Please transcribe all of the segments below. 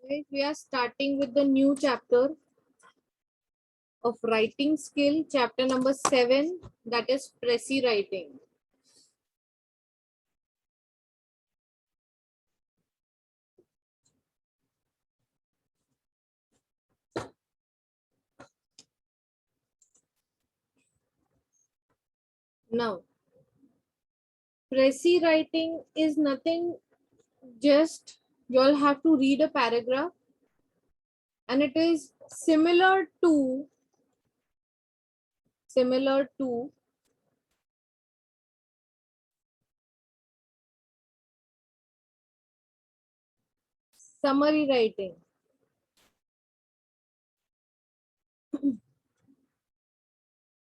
Guys, we are starting with the new chapter of writing skill, chapter number 7, that is Prezi writing. Now, Prezi writing is nothing, just you'll have to read a paragraph, and it is similar to summary writing.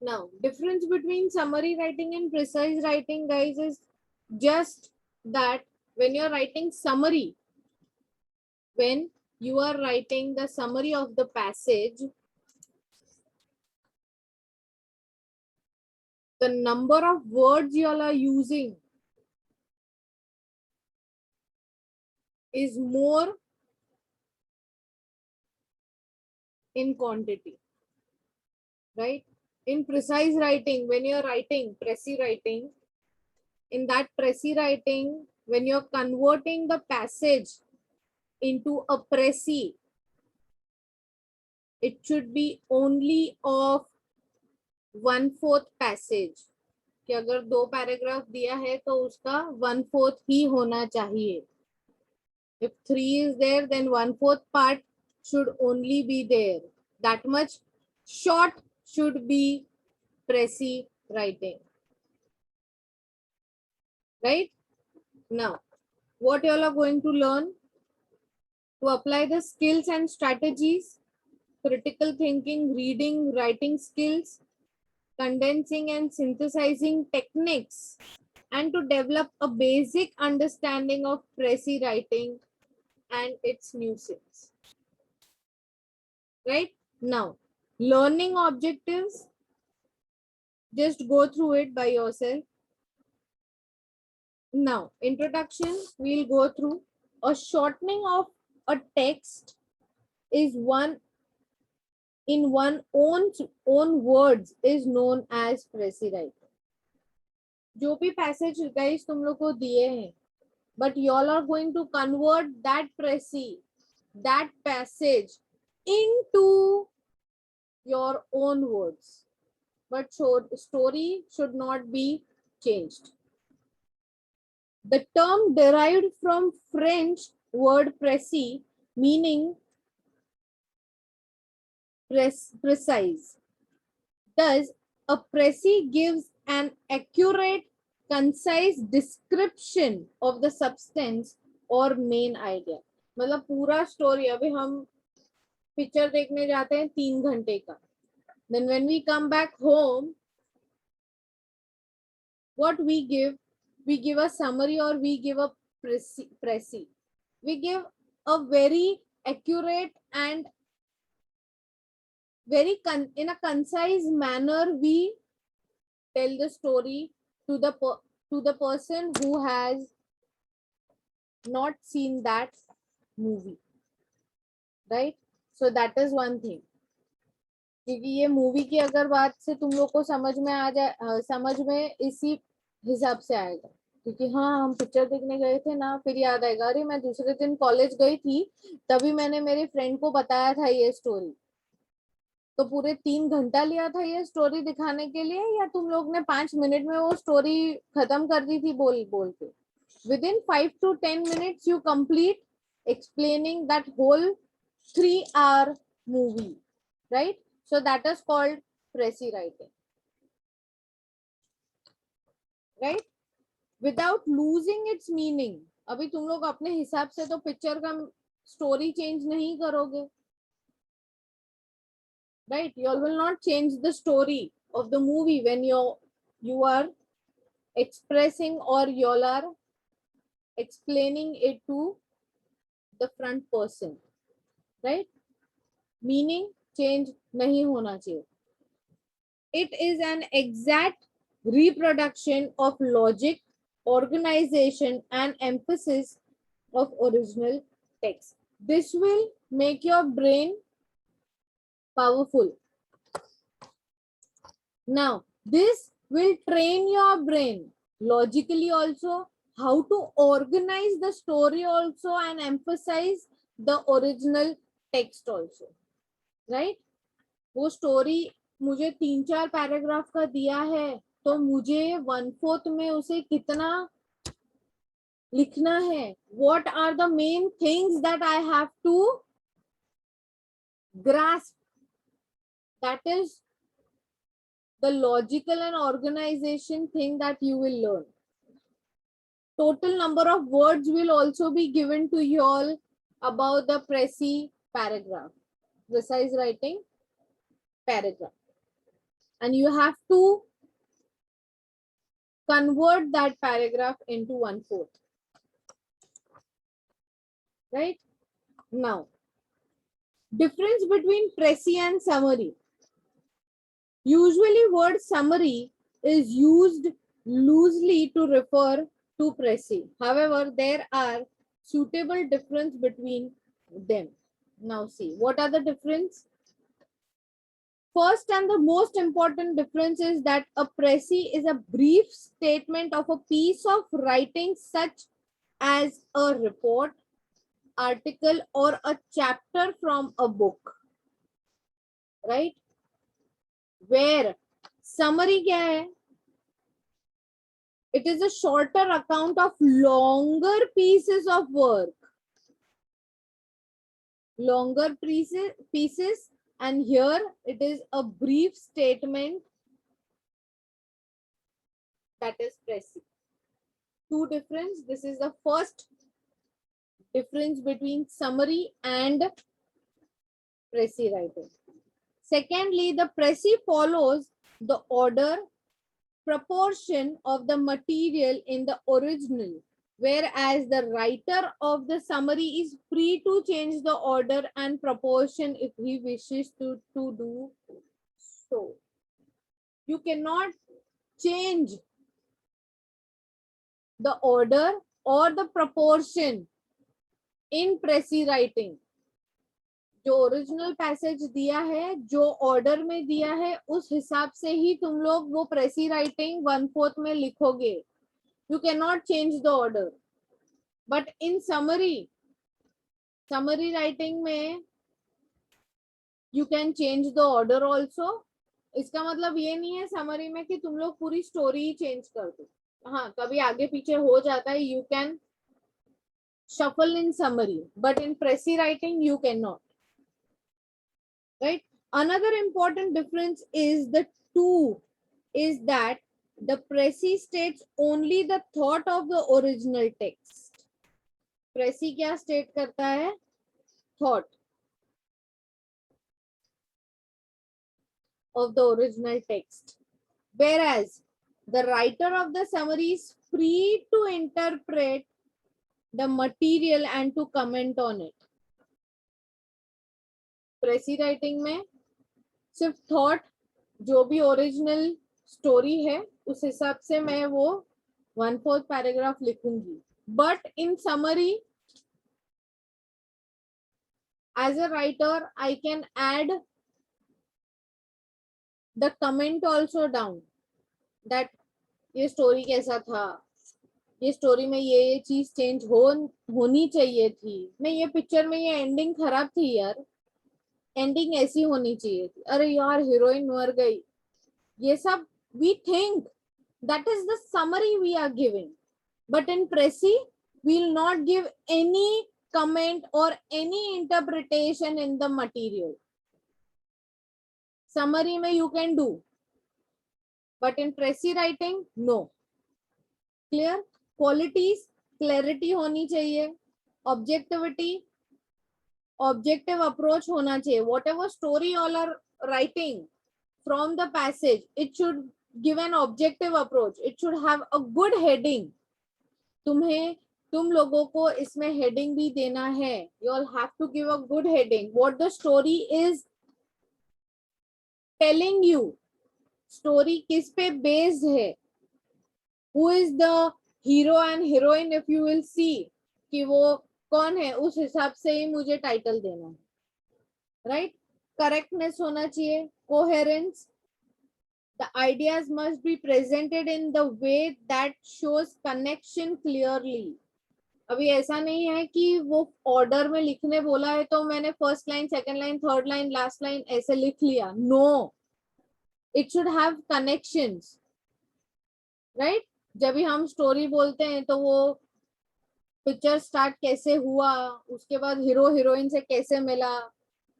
Now, difference between summary writing and precise writing, guys, is just that when you're writing summary, when you are writing the summary of the passage, the number of words you all are using is more in quantity, right? In precise writing, when you're writing Prezi writing, in that Prezi writing, when you're converting the passage into a Prezi, it should be only of 1/4 passage कि अगर 2 paragraph दिया है तो उसका 1/4 ही होना चाहिए. If 3 is there, then 1/4 part should only be there. That much short should be Prezi writing. Right? Now, what you all are going to learn to apply the skills and strategies, critical thinking, reading, writing skills, condensing and synthesizing techniques, and to develop a basic understanding of Prezi writing and its nuisance. Right? Now, learning objectives, just go through it by yourself. Now, introduction, we'll go through. A shortening of a text is one in one own words is known as Prezi writing. जो भी passage guys तुम लोग को दिए हैं, but y'all are going to convert that Prezi, that passage into your own words, but story should not be changed. The term derived from French word précis, meaning precise. Thus, a précis gives an accurate, concise description of the substance or main idea. मतलब पूरा story, अभी हम picture देखने जाते हैं 3 घंटे का, then when we come back home, what we give a summary or we give a précis. We give a very accurate and very in a concise manner. We tell the story to the person who has not seen that movie, right? So that is one thing. क्योंकि ये movie की अगर बात से तुम लोग को समझ में आ जाए, समझ में इसी हिसाब से आएगा, क्योंकि हाँ हम पिक्चर देखने गए थे ना, फिर याद आएगा अरे मैं दूसरे दिन कॉलेज गई थी तभी मैंने मेरे फ्रेंड को बताया था ये स्टोरी. तो पूरे 3 घंटा लिया था ये स्टोरी दिखाने के लिए, या तुम लोग ने 5 मिनट में वो स्टोरी खत्म कर दी थी बोल बोल के. Within 5 to 10 minutes you complete explaining that whole 3-hour movie, right? So that is called Prezi writing, right? Without losing its meaning. अभी तुम लोग अपने हिसाब से तो पिक्चर का स्टोरी चेंज नहीं करोगे, right? You all will not change the story of the movie when you are expressing or you all are explaining it to the front person, right? Meaning change nahi hona chahiye. It is an exact reproduction of logic, organization and emphasis of original text. This will make your brain powerful. Now, this will train your brain logically also, how to organize the story also and emphasize the original text also, right? वो story मुझे 3-4 paragraph का दिया है तो मुझे 1/4 में उसे कितना लिखना है, what are the main things that I have to grasp, that is the logical and organization thing that you will learn. Total number of words will also be given to you all about the Prezi paragraph, precise writing paragraph, and you have to convert that paragraph into 1/4. Right? Now, difference between Prezi and summary. Usually word summary is used loosely to refer to Prezi. However, there are suitable difference between them. Now see, what are the difference? First and the most important difference is that a Prezi is a brief statement of a piece of writing such as a report, article or a chapter from a book. Right? Where summary क्या है? It is a shorter account of longer pieces of work. Longer pieces, and here it is a brief statement, that is Prezi. Two difference. This is the first difference between summary and Prezi writing. Secondly, the Prezi follows the order proportion of the material in the original, whereas the writer of the summary is free to change the order and proportion if he wishes to do so. You cannot change the order or the proportion in Prezi writing. जो original passage दिया है, जो order में दिया है, उस हिसाब से ही तुम लोग वो प्रेसी राइटिंग 1/4 में लिखोगे. You can not change the order. But in summary writing में you can change the order also. इसका मतलब ये नहीं है समरी में कि तुम लोग पूरी स्टोरी ही चेंज कर दो. हाँ, कभी आगे पीछे हो जाता है, you can shuffle in summary, but in Prezi writing you cannot. Right? Another important difference is that the Prezi states only the thought of the original text. Prezi क्या state करता है? Thought of the original text, whereas the writer of the summary is free to interpret the material and to comment on it. Prezi writing में सिर्फ thought, जो भी original story है उस हिसाब से मैं वो 1/4 पैराग्राफ लिखूंगी. But in summary as a writer I can add the comment also down, that ये स्टोरी कैसा था, ये स्टोरी में ये चीज चेंज होनी चाहिए थी, नहीं ये पिक्चर में ये एंडिंग खराब थी यार, एंडिंग ऐसी होनी चाहिए थी, अरे यार हीरोइन मर गई. ये सब we think that is the summary we are giving, but in Prezi we will not give any comment or any interpretation in the material. Summary में you can do, but in Prezi writing no. Clear? Qualities, clarity होनी चाहिए, objective approach होना चाहिए. Whatever story all are writing from the passage, it should give an objective approach. It should have a good heading. तुम लोगों को इसमें heading भी देना है. You all have to give a good heading. What the story is telling you. Story किस पे based है. Who is the hero and heroine, if you will see कि वो कौन है, उस हिसाब से ही मुझे टाइटल देना है, राइट? करेक्टनेस होना चाहिए, coherence, the ideas must be presented in the way that shows connection clearly. अभी ऐसा नहीं है कि वो ऑर्डर में लिखने बोला है तो मैंने first line, second line, third line, last line ऐसे लिख लिया. No, it should have connections, right? जब भी हम स्टोरी बोलते हैं तो वो पिक्चर स्टार्ट कैसे हुआ, उसके बाद हीरो हीरोइन से कैसे मिला,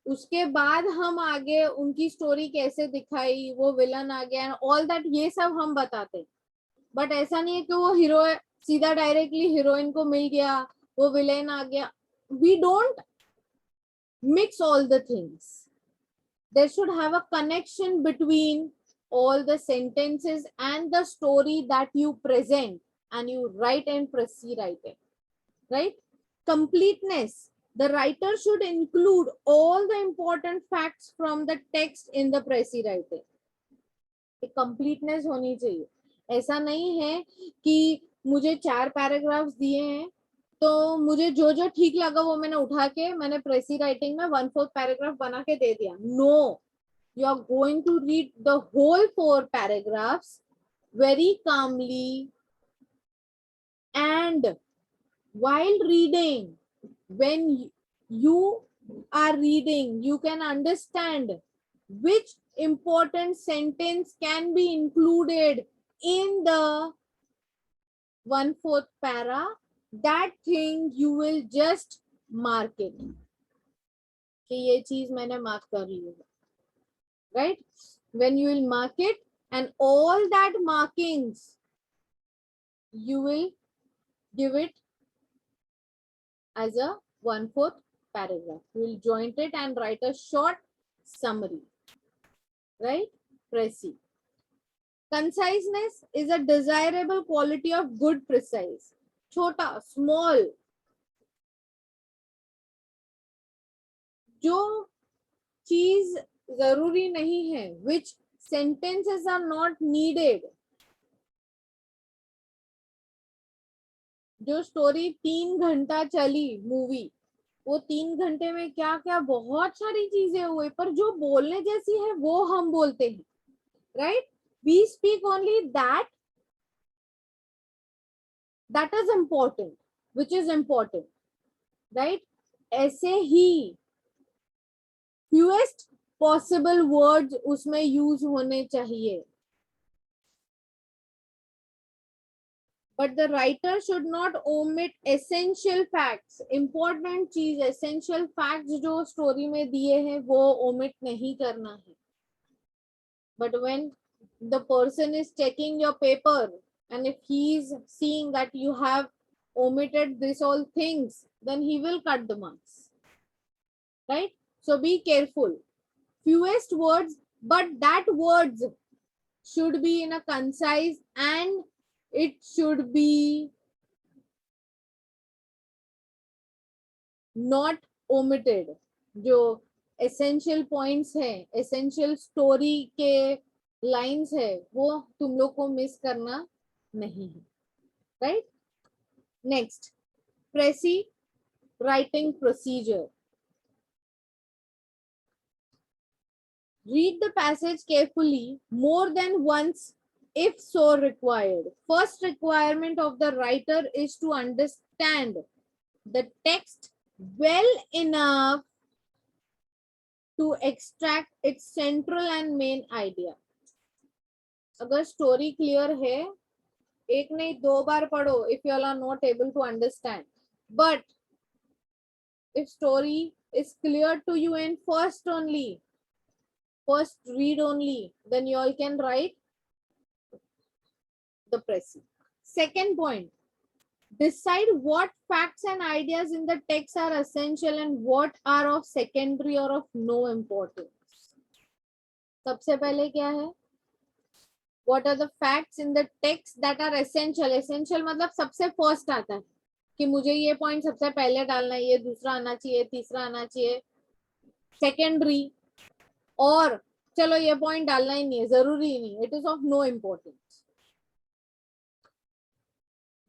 उसके बाद हम आगे उनकी स्टोरी कैसे दिखाई, वो विलन आ गया, ऑल दैट, ये सब हम बताते. बट ऐसा नहीं है कि वो हीरो सीधा डायरेक्टली हीरोइन को मिल गया, वो विलेन आ गया. We don't mix all the things. There should have a connection between all the sentences and the story that you present and you write in Pressy writing, right? Completeness. The writer should include all the important facts from the text in the Pressy writing. Completeness होनी चाहिए. ऐसा नहीं है कि मुझे 4 paragraphs दिए हैं तो मुझे जो जो ठीक लगा वो मैंने उठा के मैंने प्रेसी राइटिंग में 1/4 पैराग्राफ बना के दे दिया. No, you are going to read the whole 4 paragraphs very calmly, and while reading, when you are reading, you can understand which important sentence can be included in the 1/4 para. That thing you will just mark it कि ये चीज मैंने mark कर ली है, right? When you will mark it, and all that markings you will give it as a 1/4 paragraph. You will joint it and write a short summary, right? Pressy. Conciseness is a desirable quality of good precise. छोटा, small, जो चीज जरूरी नहीं है, which sentences are not needed. जो story 3 घंटा चली movie, वो 3 घंटे में क्या क्या बहुत सारी चीजें हुई, पर जो बोलने जैसी है वो हम बोलते हैं, right? We speak only that is important, which is important, right? ऐसे ही फ्यूएस्ट पॉसिबल वर्ड्स उसमें यूज होने चाहिए. But the writer should not omit essential facts. Important चीज, essential facts जो स्टोरी में दिए हैं वो omit नहीं करना है. But when the person is checking your paper and if he is seeing that you have omitted this all things, then he will cut the marks, right? So be careful. Fewest words, but that words should be in a concise and it should be not omitted. जो essential points है, essential story के lines है, वो तुम लोग को miss करना नहीं है, right? Next, Pressy writing procedure. Read the passage carefully more than once if so required. First requirement of the writer is to understand the text well enough to extract its central and main idea. अगर story clear है, एक नहीं 2 बार पढ़ो if you all are not able to understand. But if story is clear to you in first read only, then you all can write the Pressy. Second point, decide what facts and ideas in the text are essential and what are of secondary or of no importance. सबसे पहले क्या है? What are the facts in the text that are essential? Essential मतलब सबसे first आता है कि मुझे ये point सबसे पहले डालना है, ये दूसरा आना चाहिए, तीसरा आना चाहिए. Secondary और चलो ये point डालना ही नहीं है, जरूरी ही नहीं, it is of no importance.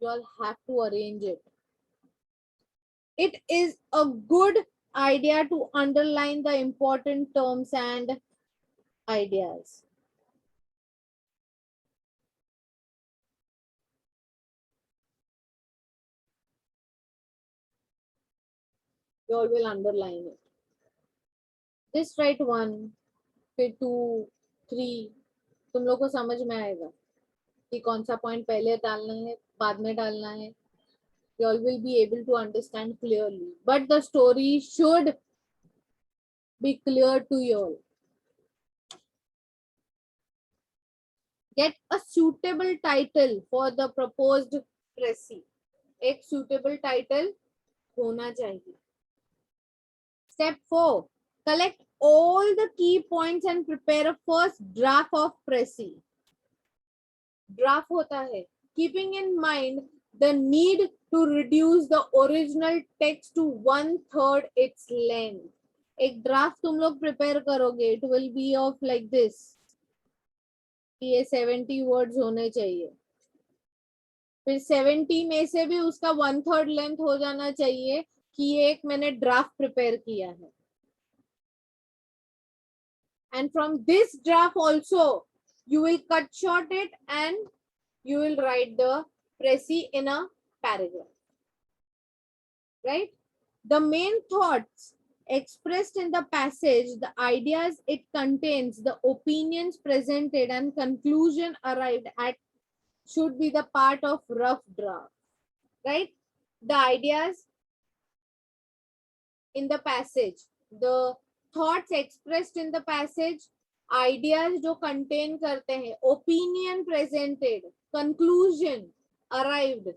You all have to arrange it. it is a good idea to underline the important terms and ideas. You all will underline it. Just write 1, फिर 2, 3. तुम लोग को समझ में आएगा कि कौन सा पॉइंट पहले डालना है, बाद में डालना है. You all will be able to understand clearly. But the story should be clear to you all. Get a suitable title for the proposed précis. एक suitable title होना चाहिए. Step 4. Collect all the key points and prepare a first draft of précis. Draft होता है. Keeping in mind the need to reduce the original text to 1/3 its length. एक draft तुम लोग prepare करोगे, it will be of like this, ये 70 words होने चाहिए. फिर 70 में से भी उसका 1/3 लेंथ हो जाना चाहिए कि ये एक मैंने ड्राफ्ट प्रिपेयर किया है. And from this draft also you will cut short it and you will write the précis in a paragraph. Right? The main thoughts expressed in the passage, the ideas it contains, the opinions presented, and conclusion arrived at should be the part of rough draft. Right? The ideas in the passage, the thoughts expressed in the passage, ideas जो contain करते हैं, opinion presented, conclusion arrived,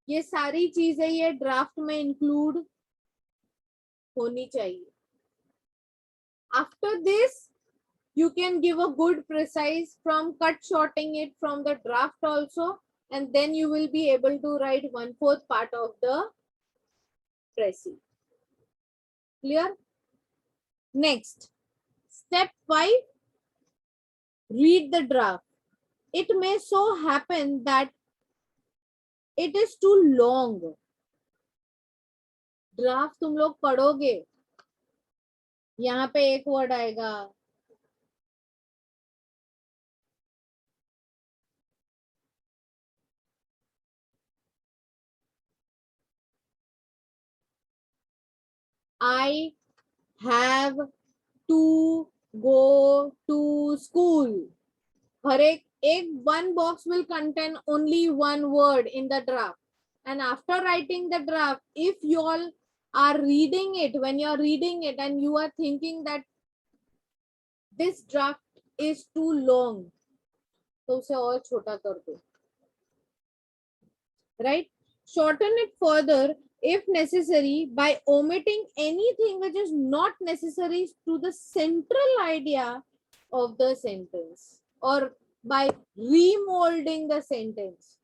ये सारी चीजें ये draft में include होनी चाहिए. After this, you can give a good precise from cut shorting it from the draft also, and then you will be able to write 1/4 part of the précis. Clear? Next, step 5, read the draft. It may so happen that it is too long. Draft तुम लोग पढ़ोगे, यहाँ पे एक word आएगा, I have to go to school. हर एक one box will contain only one word in the draft. And after writing the draft, if you all are reading it, when you are reading it and you are thinking that this draft is too long, तो उसे और छोटा कर दो. Right? Shorten it further if necessary by omitting anything which is not necessary to the central idea of the sentence, or by remolding the sentence.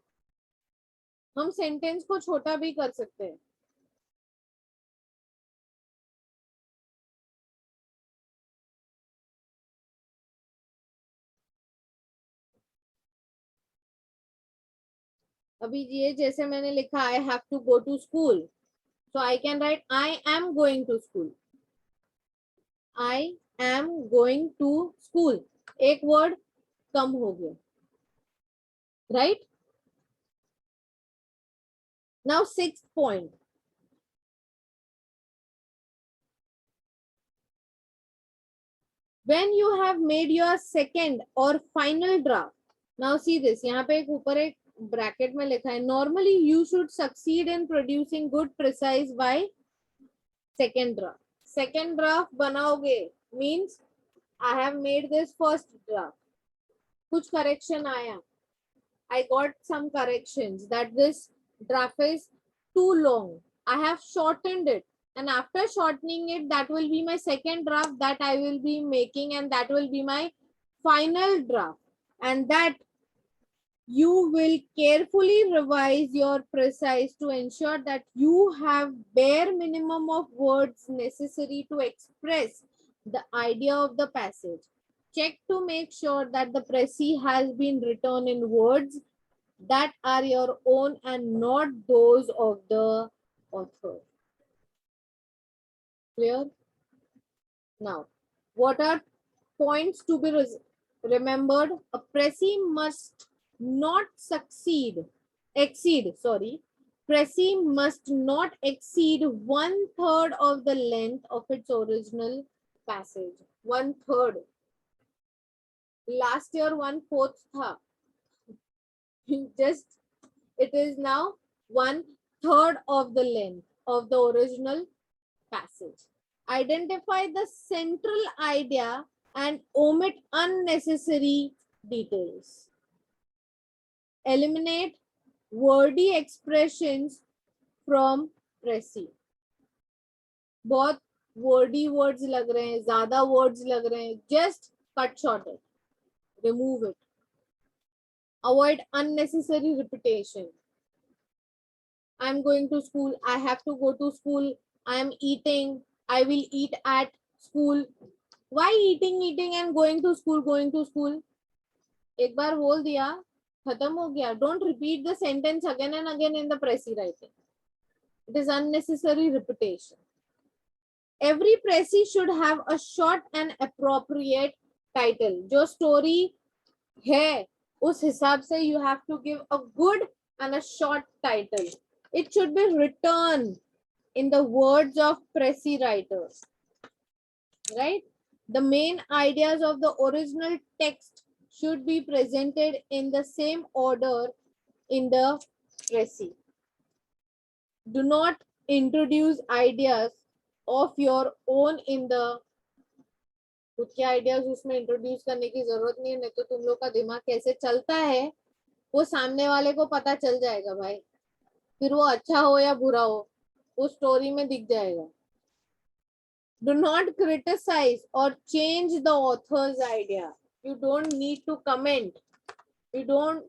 हम sentence को छोटा भी कर सकते हैं. अभी ये जैसे मैंने लिखा I have to go to school, so I can write I am going to school. I am going to school. एक वर्ड कम हो गया. Right? Now 6th point. When you have made your second or final draft, now see this, यहाँ पे एक ऊपर एक bracket में लिखा है, normally you should succeed in producing good precise by second draft. Second draft बनाओगे means I have made this first draft. कुछ correction आया. I got some corrections that this draft is too long. I have shortened it. And after shortening it, that will be my second draft that I will be making, and that will be my final draft. And that you will carefully revise your precise to ensure that you have bare minimum of words necessary to express the idea of the passage. Check to make sure that the précis has been written in words that are your own and not those of the author. Clear? Now, what are points to be remembered? A Prezi must not exceed, sorry. Prezi must not exceed 1/3 of the length of its original passage. 1/3. Last year 1/4 tha. Just it is now 1/3 of the length of the original passage. Identify the central idea and omit unnecessary details. Eliminate wordy expressions from Prezi. बहुत wordy words लग रहे हैं, ज़्यादा words लग रहे हैं, just cut short it, remove it. Avoid unnecessary repetition. I'm going to school, I have to go to school, I am eating, I will eat at school. Why eating and going to school? एक बार बोल दिया, खत्म हो गया. Don't repeat the sentence again and again in the Prezi writing. It is unnecessary repetition. Every Prezi should have a short and appropriate title. जो story है, उस हिसाब से you have to give a good and a short title. It should be written in the words of Prezi writers. Right? The main ideas of the original text should be presented in the same order in the Prezi. Do not introduce ideas of your own in the खुद के ideas उसमें introduce करने की जरूरत नहीं है, नहीं तो तुम लोग का दिमाग कैसे चलता है वो सामने वाले को पता चल जाएगा भाई. फिर वो अच्छा हो या बुरा हो वो स्टोरी में दिख जाएगा. Do not criticize or change the author's idea. You don't need to comment. You don't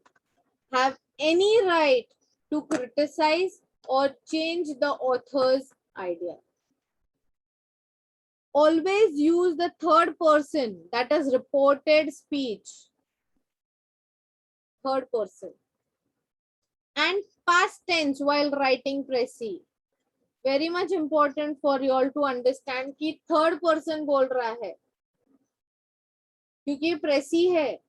have any right to criticize or change the author's idea. Always use the third person, that is reported speech. Third person. And past tense while writing Prezi. Very much important for you all to understand कि third person बोल रहा है. क्योंकि Prezi है.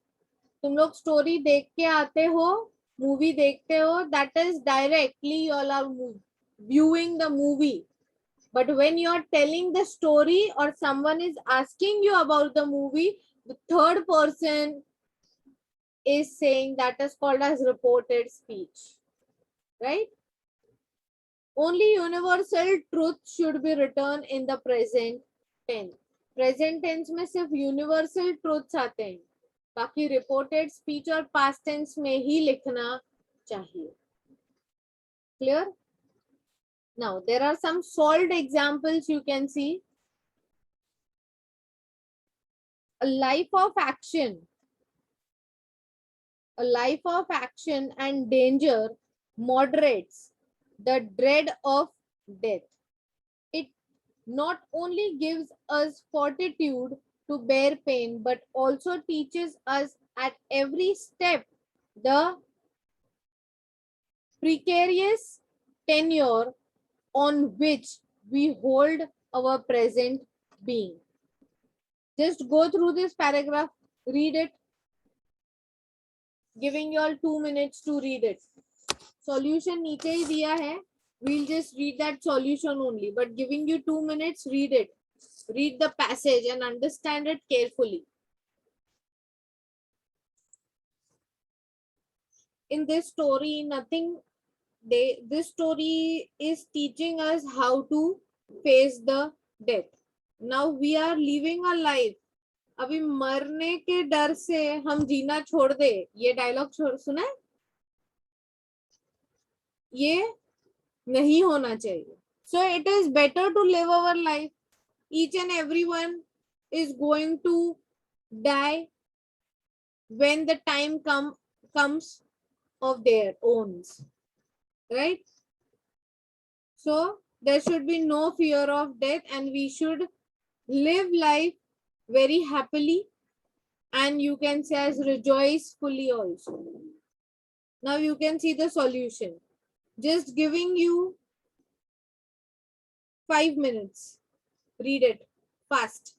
तुम लोग story देख के आते हो, मूवी देखते हो, that is directly you all are viewing the movie. But when you are telling the story or someone is asking you about the movie, the third person is saying, that is called as reported speech. Right? Only universal truth should be written in the present tense. Present tense में सिर्फ universal truths आते हैं. बाकी reported speech और past tense में ही लिखना चाहिए. Clear? Now, there are some solved examples you can see. A life of action. A life of action and danger moderates the dread of death. It not only gives us fortitude to bear pain, but also teaches us at every step the precarious tenure on which we hold our present being. Just go through this paragraph, read it, giving you all 2 minutes to read it. Solution नीचे ही दिया है. We'll just read that solution only, but giving you 2 minutes, read it. Read the passage and understand it carefully. In this story, this story is teaching us how to face the death. Now we are living a life. अभी मरने के डर से हम जीना छोड़ दे, ये dialogue सुना है? ये नहीं होना चाहिए. So it is better to live our life. Each and everyone is going to die when the time comes of their own. Right? So there should be no fear of death and we should live life very happily, and you can say as rejoicefully also. Now you can see the solution. Just giving you 5 minutes. Read it fast.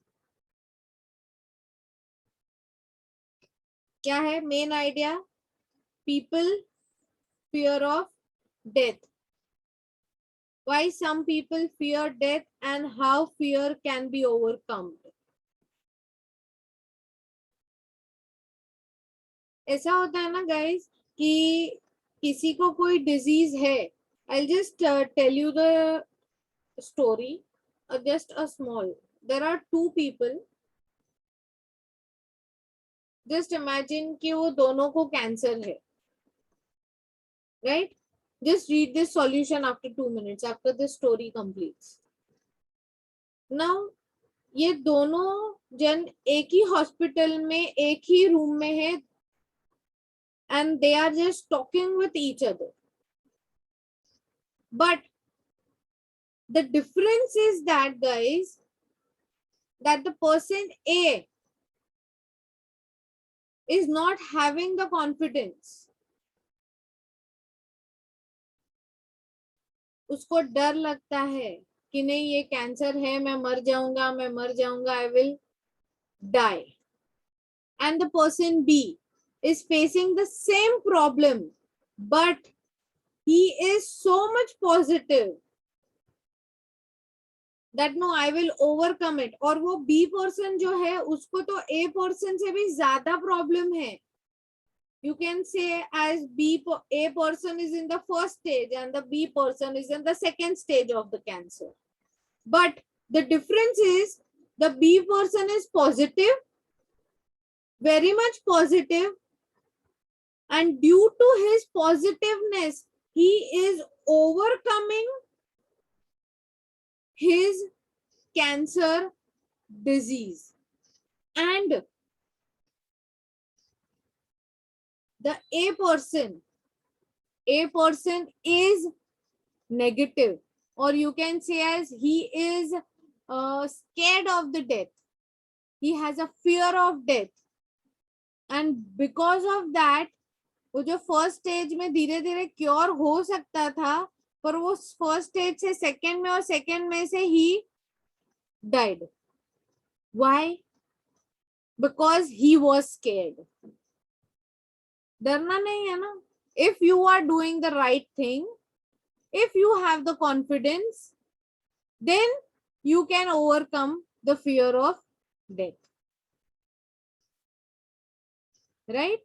क्या है main idea? People fear of death. Why some people fear death and how fear can be overcome. ऐसा होता है ना guys कि किसी को कोई डिजीज है. I'll just tell you the story. Just a small. There are two people. Just imagine कि वो दोनों को कैंसर है. Right? Just read this solution after 2 minutes, after this story completes. Now, ये दोनों जन एक ही हॉस्पिटल में एक ही रूम में है and they are just talking with each other. But the difference is that, guys, that the person A is not having the confidence. उसको डर लगता है कि नहीं ये कैंसर है, मैं मर जाऊंगा, I will die. And the person B is facing the same problem, but he is so much positive that no, I will overcome it. और वो B person जो है उसको तो A person से भी ज्यादा problem है. You can say as A person is in the first stage and the B person is in the second stage of the cancer. But the difference is the B person is positive, very much positive, and due to his positiveness, he is overcoming his cancer disease. And the A person is negative, or you can say as he is scared of the death. He has a fear of death, and because of that, वो जो first stage में धीरे धीरे cure हो सकता था, पर वो फर्स्ट स्टेज से सेकंड में और सेकंड में से ही died. Why? Because he was scared. डरना नहीं है ना. If you are doing the right thing, if you have the confidence, then you can overcome the fear of death. Right?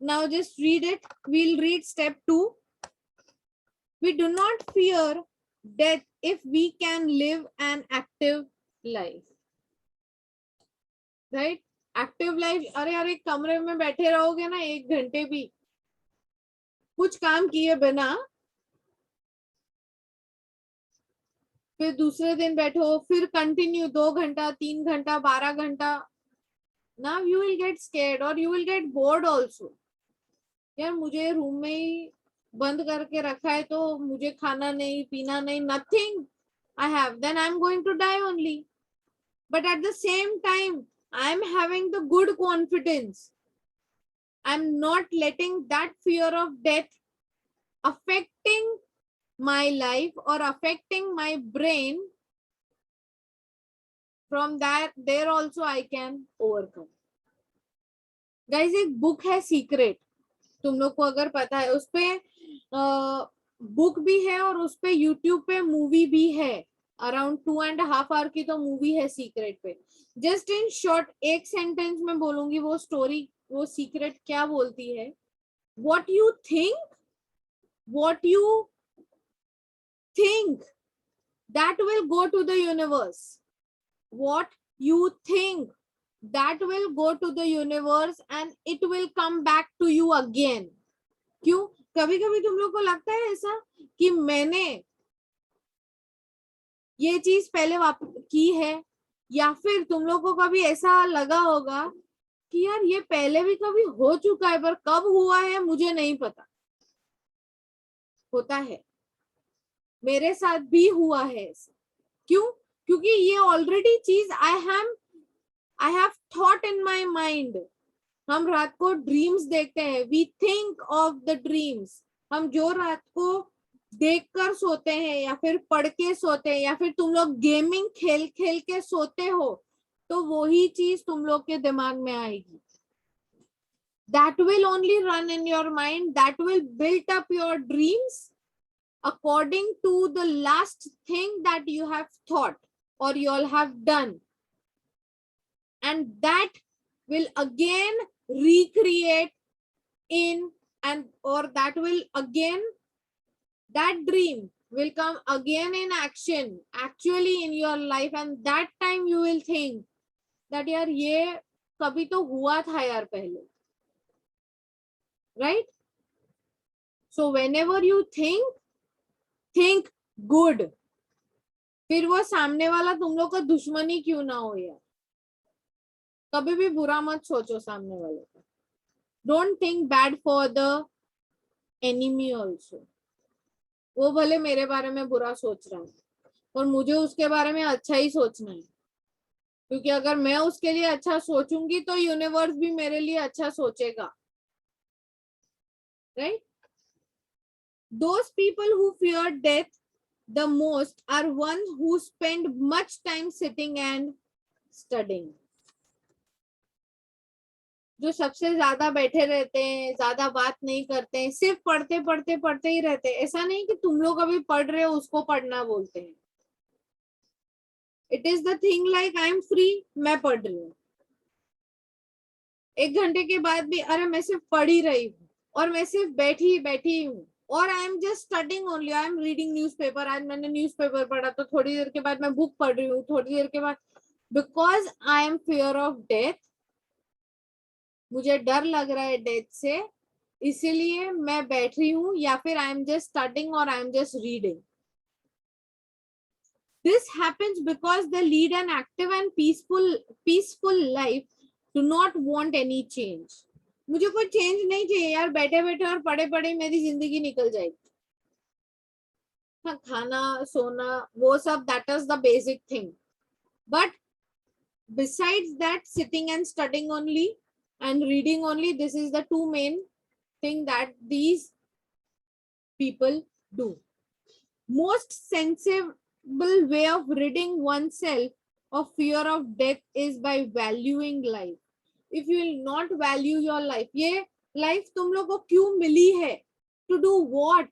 Now just read it. We'll read step 2. We do not fear death if we can live an active life. Right? Active life. अरे कमरे में बैठे रहोगे ना 1 घंटे भी कुछ काम किए बिना, फिर दूसरे दिन बैठो, फिर कंटिन्यू 2 घंटा, 3 घंटा, 12 घंटा. Now you will get scared or you will get bored also. यार मुझे रूम में ही बंद करके रखा है तो मुझे खाना नहीं, पीना नहीं, nothing I have, then I'm going to die only. But at the same time, I'm having the good confidence. I'm not letting that fear of death affecting my life or affecting my brain. From that, there also I can overcome. Guys, एक book है secret, तुम लोग को अगर पता है, उस पे बुक भी है और उस पे यूट्यूब पे मूवी भी है. अराउंड 2.5 आवर की तो मूवी है सीक्रेट पे. जस्ट इन शॉर्ट एक सेंटेंस में बोलूंगी वो स्टोरी, वो सीक्रेट क्या बोलती है. what you think that will go to the universe. What you think that will go to the universe and it will come back to you again. क्यों? कभी कभी तुम लोग को लगता है ऐसा कि मैंने ये चीज पहले की है, या फिर तुम लोग को कभी ऐसा लगा होगा कि यार ये पहले भी कभी हो चुका है पर कब हुआ है मुझे नहीं पता. होता है, मेरे साथ भी हुआ है ऐसा. क्यों? क्योंकि ये ऑलरेडी चीज I have thought in my mind. हम रात को ड्रीम्स देखते हैं, we think of the dreams. हम जो रात को देखकर सोते हैं या फिर पढ़ के सोते हैं या फिर तुम लोग गेमिंग खेल खेल के सोते हो, तो वही चीज तुम लोग के दिमाग में आएगी. That will only run in your mind, that will build up your dreams according to the last thing that you have thought or you all have done, and that will again recreate in, and or that will again, that dream will come again in action actually in your life, and that time you will think that यार ये कभी तो हुआ था यार पहले, right? So whenever you think good. फिर वो सामने वाला तुम लोग का दुश्मन ही क्यों ना हो यार, कभी भी बुरा मत सोचो सामने वाले का. Don't think bad for the enemy also. वो भले मेरे बारे में बुरा सोच रहा है और मुझे उसके बारे में अच्छा ही सोचना है, क्योंकि अगर मैं उसके लिए अच्छा सोचूंगी तो यूनिवर्स भी मेरे लिए अच्छा सोचेगा, right? Those people who fear death the most are ones who spend much time sitting and studying. जो सबसे ज्यादा बैठे रहते हैं, ज्यादा बात नहीं करते हैं, सिर्फ पढ़ते पढ़ते पढ़ते ही रहते हैं. ऐसा नहीं कि तुम लोग अभी पढ़ रहे हो उसको पढ़ना बोलते हैं. It is the thing like I am free, मैं पढ़ रही हूँ. 1 घंटे के बाद भी अरे मैं सिर्फ पढ़ ही रही हूँ और मैं सिर्फ बैठी बैठी हूँ, और I am just studying only, I am reading newspaper. आज मैंने न्यूज़पेपर पढ़ा तो थोड़ी देर के बाद मैं बुक पढ़ रही हूँ, थोड़ी देर के बाद, because I am fear of death. मुझे डर लग रहा है डेथ से, इसीलिए मैं बैठ रही हूँ, या फिर आई एम जस्ट स्टडिंग और I am just reading. This happens because they lead an active and peaceful life, do not want any change. मुझे कोई चेंज नहीं चाहिए यार, बैठे बैठे और पढ़े पढ़े मेरी जिंदगी निकल जाएगी. हाँ, खाना सोना वो सब, that is the basic thing, but besides that, sitting and studying only and reading only, this is the two main thing that these people do. Most sensible way of ridding oneself of fear of death is by valuing life. If you will not value your life, ये life तुम लोग को क्यों मिली है? To do what?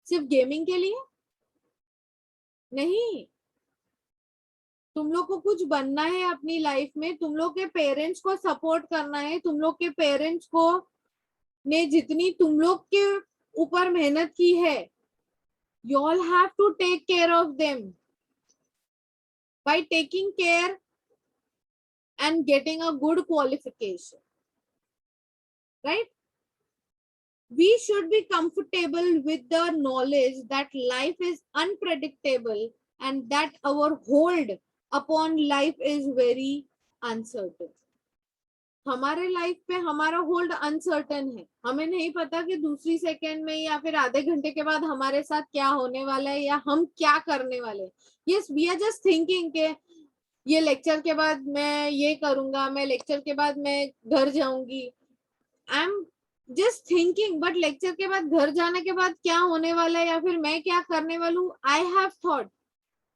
सिर्फ gaming के लिए नहीं. तुम लोग को कुछ बनना है अपनी लाइफ में, तुम लोग के पेरेंट्स को सपोर्ट करना है, तुम लोग के पेरेंट्स को ने जितनी तुम लोग के ऊपर मेहनत की है, you all have to take care of them. By taking care and getting a good qualification, right? We should be comfortable with the knowledge that life is unpredictable and that our hold upon life is very uncertain. हमारे life पे हमारा hold uncertain है. हमें नहीं पता कि दूसरी second में या फिर आधे घंटे के बाद हमारे साथ क्या होने वाला है या हम क्या करने वाले हैं. Yes, we are just thinking के ये लेक्चर के बाद मैं ये करूंगा, मैं लेक्चर के बाद मैं घर जाऊंगी. I am just thinking, but lecture के बाद घर जाने के बाद क्या होने वाला है या फिर मैं क्या करने वाला हूँ, आई हैव थॉट,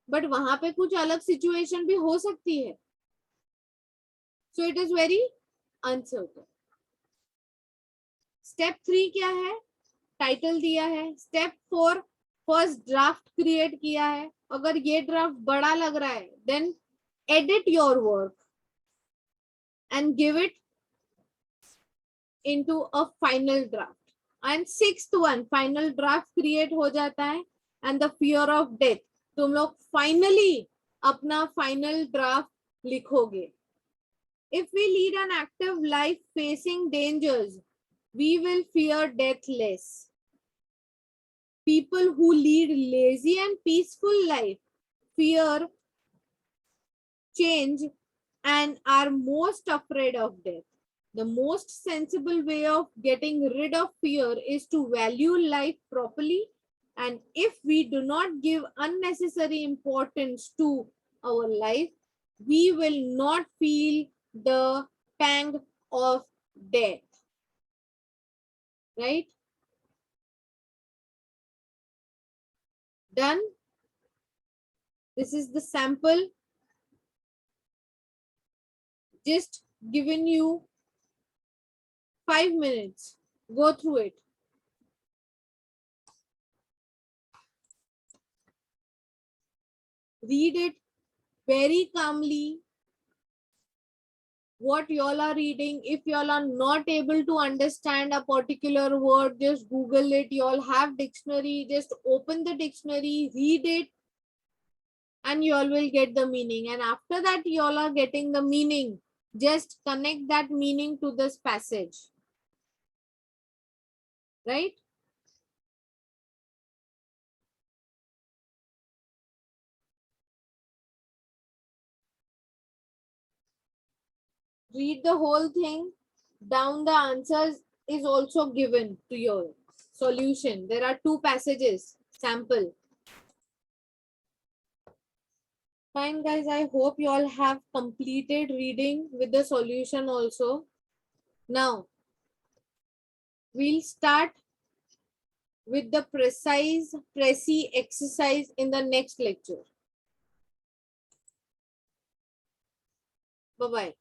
बट वहां पे कुछ अलग सिचुएशन भी हो सकती है. So it is very uncertain. Step 3 क्या है? टाइटल दिया है. स्टेप 4 फर्स्ट ड्राफ्ट क्रिएट किया है. अगर ये ड्राफ्ट बड़ा लग रहा है, then edit your work and give it into a final draft. And 6th one, final draft create हो जाता है, and the fear of death, तुम लोग finally अपना final draft लिखोगे. If we lead an active life facing dangers, we will fear death less. People who lead lazy and peaceful life fear change and are most afraid of death. The most sensible way of getting rid of fear is to value life properly. And if we do not give unnecessary importance to our life, we will not feel the pang of death. Right? Done. This is the sample. Just given you 5 minutes. Go through it. Read it very calmly. What y'all are reading. If y'all are not able to understand a particular word, just Google it. Y'all have dictionary. Just open the dictionary, read it, and y'all will get the meaning. And after that, y'all are getting the meaning. Just connect that meaning to this passage. Right? Read the whole thing. Down the answers is also given to your solution. There are 2 passages. Sample. Fine, guys. I hope you all have completed reading with the solution also. Now, we'll start with the précis exercise in the next lecture. Bye-bye.